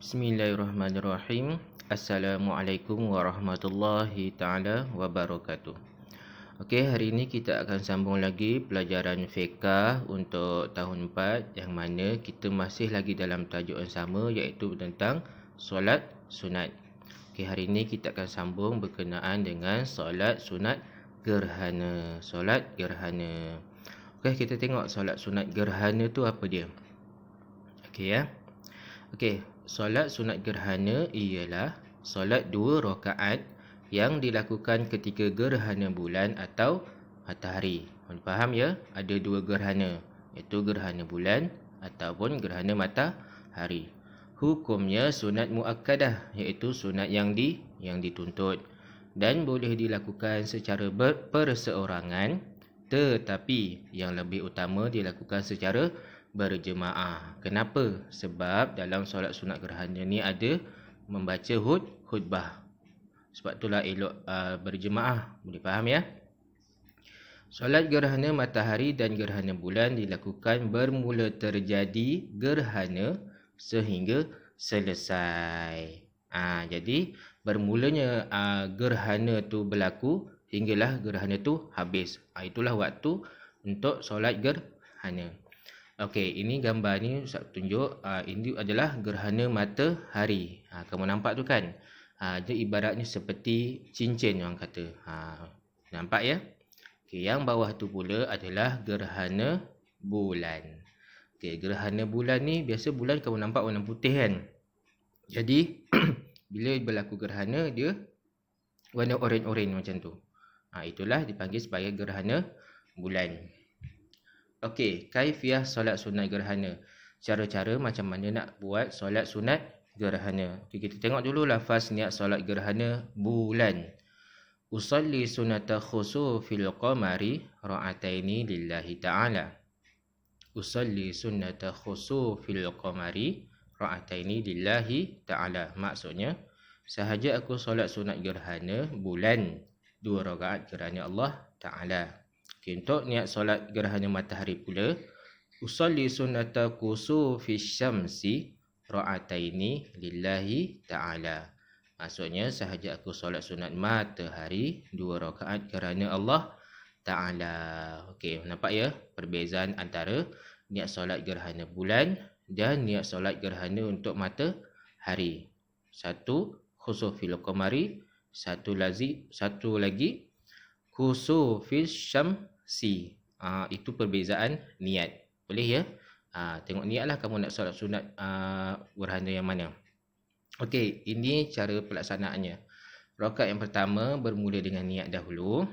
Bismillahirrahmanirrahim. Assalamualaikum warahmatullahi ta'ala wabarakatuh. Okey, hari ini kita akan sambung lagi pelajaran fiqh untuk tahun 4 yang mana kita masih lagi dalam tajuk yang sama iaitu tentang solat sunat. Okey, hari ini kita akan sambung berkenaan dengan solat sunat gerhana. Solat gerhana. Okey, kita tengok solat sunat gerhana tu apa dia. Okey ya. Okey, solat sunat gerhana ialah solat 2 rakaat yang dilakukan ketika gerhana bulan atau matahari. Faham ya? Ada 2 gerhana, iaitu gerhana bulan ataupun gerhana matahari. Hukumnya sunat muakkadah, iaitu sunat yang dituntut dan boleh dilakukan secara perseorangan, tetapi yang lebih utama dilakukan secara berjemaah. Kenapa? Sebab dalam solat sunat gerhana ni ada membaca khutbah. Sebab itulah elok berjemaah. Boleh faham ya? Solat gerhana matahari dan gerhana bulan dilakukan bermula terjadi gerhana sehingga selesai. Jadi bermulanya gerhana tu berlaku hinggalah gerhana tu habis. Itulah waktu untuk solat gerhana. Okey, ini gambar ni Ustaz tunjuk. Ini adalah gerhana matahari. Kamu nampak tu kan? Dia ibaratnya seperti cincin orang kata. Nampak ya? Okey, yang bawah tu pula adalah gerhana bulan. Okey, gerhana bulan ni biasa bulan kamu nampak warna putih kan? Jadi bila berlaku gerhana dia warna oranye-oranye macam tu. Itulah dipanggil sebagai gerhana bulan. Okey, kaifiah solat sunat gerhana. Cara-cara macam mana nak buat solat sunat gerhana. Okey, kita tengok dulu lafaz niat solat gerhana bulan. Usalli sunata khusufil qamari ra'ataini lillahi ta'ala. Usalli sunata khusufil qamari ra'ataini lillahi ta'ala. Maksudnya, sahaja aku solat sunat gerhana bulan 2 rakaat kerana Allah Ta'ala. Okay, untuk niat solat gerhana matahari pula, usalli sunnata kusufis syamsi ra'ataini lillahi ta'ala. Maksudnya sahaja aku solat sunat matahari 2 rakaat kerana Allah Ta'ala. Okey, nampak ya perbezaan antara niat solat gerhana bulan dan niat solat gerhana untuk matahari. Satu khusufil qamari, satu lagi khusufis syamsi. Itu perbezaan niat. Boleh ya? Tengok niatlah kamu nak solat sunat gerhana yang mana. Okey, ini cara pelaksanaannya. Rakaat yang pertama bermula dengan niat dahulu.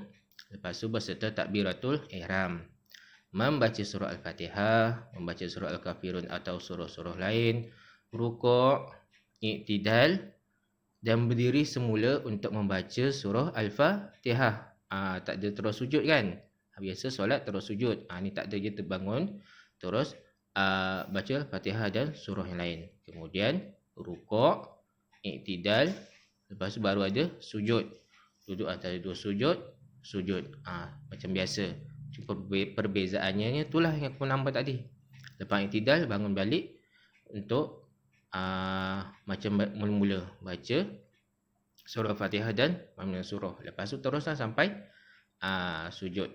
Lepas tu berserta takbiratul ihram. Membaca surah Al-Fatihah, membaca surah Al-Kafirun atau surah-surah lain, rukuk, iktidal dan berdiri semula untuk membaca surah Al-Fatihah. Tak ada terus sujud kan? Biasa solat terus sujud. Ni tak ada, dia terbangun terus baca Fatihah dan surah yang lain. Kemudian rukuk, iktidal, lepas tu baru ada sujud. Duduk antara 2 sujud. Macam biasa. Cuma perbezaannya itulah yang aku nampak tadi. Lepas iktidal bangun balik untuk macam mula-mula baca surah Fatihah dan mana surah. Lepas tu teruslah sampai sujud.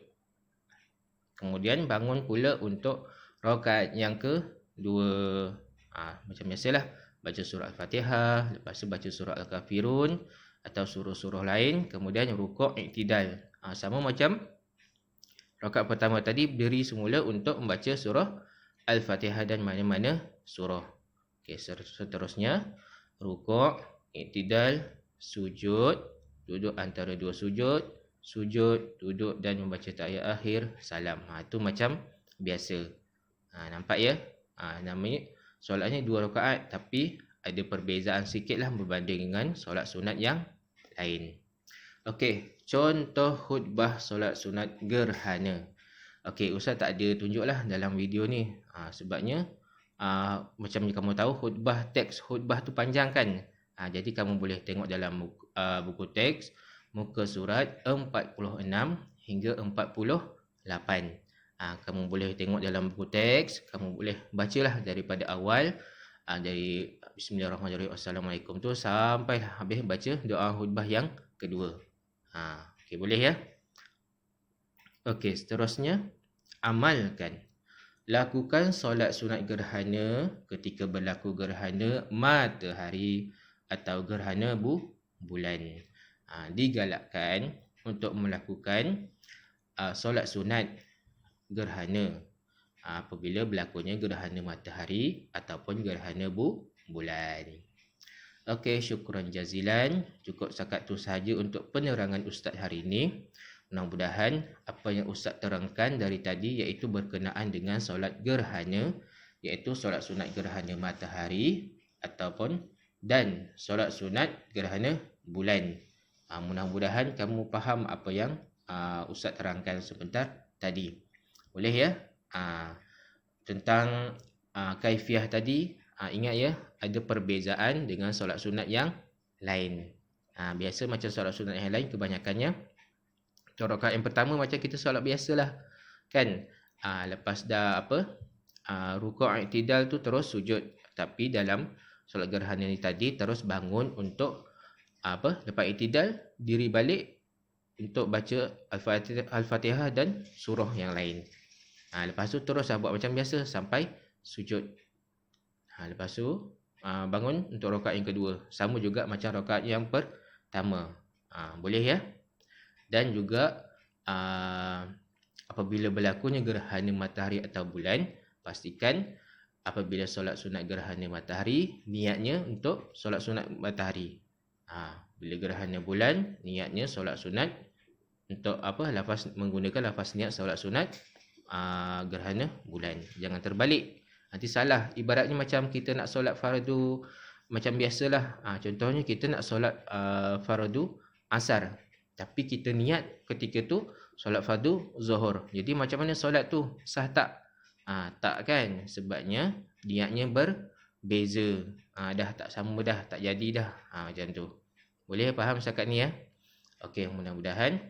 Kemudian bangun pula untuk rakaat yang kedua. Macam biasalah, baca surah Al-Fatihah, lepas tu baca surah Al-Kafirun atau surah-surah lain, kemudian rukuk iktidal. Sama macam rakaat pertama tadi, berdiri semula untuk membaca surah Al-Fatihah dan mana-mana surah. Okey, seterusnya rukuk, iktidal, sujud, duduk antara 2 sujud, duduk dan membaca tahiyat akhir, salam. Itu macam biasa. Nampak ya? Namanya solatnya 2 rakaat tapi ada perbezaan sikitlah berbanding dengan solat sunat yang lain. Okey, contoh khutbah solat sunat gerhana. Okey, Ustaz tak ada tunjuklah dalam video ni. Sebabnya macam kamu tahu teks khutbah tu panjang kan? Jadi kamu boleh tengok dalam buku teks muka surat 46 hingga 48. Kamu boleh tengok dalam buku teks, kamu boleh bacalah daripada awal Dari Bismillahirrahmanirrahim Assalamualaikum tu sampai habis baca doa khutbah yang kedua. Okey, boleh ya? Okey, seterusnya amalkan. Lakukan solat sunat gerhana ketika berlaku gerhana matahari atau gerhana bulan. Digalakkan untuk melakukan solat sunat gerhana apabila berlakunya gerhana matahari ataupun gerhana bulan. Okey, syukran jazilan. Cukup setakat tu sahaja untuk penerangan Ustaz hari ini. Mudah-mudahan apa yang Ustaz terangkan dari tadi iaitu berkenaan dengan solat gerhana, iaitu solat sunat gerhana matahari ataupun dan solat sunat gerhana bulan. Mudah-mudahan kamu faham apa yang Ustaz terangkan sebentar tadi. Boleh ya? Tentang kaifiah tadi, ingat ya, ada perbezaan dengan solat sunat yang lain. Biasa macam solat sunat yang lain kebanyakannya rakaat yang pertama macam kita solat biasalah kan. Lepas dah rukuk i'tidal tu terus sujud. Tapi dalam solat gerhana ni tadi terus bangun untuk lepas i'tidal diri balik untuk baca al-Fatihah dan surah yang lain. Lepas tu terus buat macam biasa sampai sujud. Lepas tu bangun untuk rakaat yang kedua. Sama juga macam rakaat yang pertama. Boleh ya? Dan juga apabila berlakunya gerhana matahari atau bulan, pastikan apabila solat sunat gerhana matahari, niatnya untuk solat sunat matahari. Bila gerhana bulan, niatnya solat sunat untuk menggunakan lafaz niat solat sunat gerhana bulan. Jangan terbalik. Nanti salah. Ibaratnya macam kita nak solat fardu macam biasalah. Contohnya kita nak solat fardu asar. Tapi kita niat ketika tu solat fardu zuhur. Jadi macam mana solat tu? Sah tak? Tak kan? Sebabnya niatnya berbeza. Dah tak sama dah. Tak jadi dah. Macam tu. Boleh faham setakat ni ya? Okey, mudah-mudahan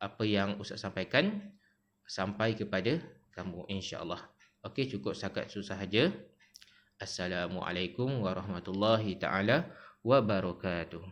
apa yang Ustaz sampaikan sampai kepada kamu insya-Allah. Okey, cukup setakat itu sahaja. Assalamualaikum warahmatullahi taala wabarakatuh.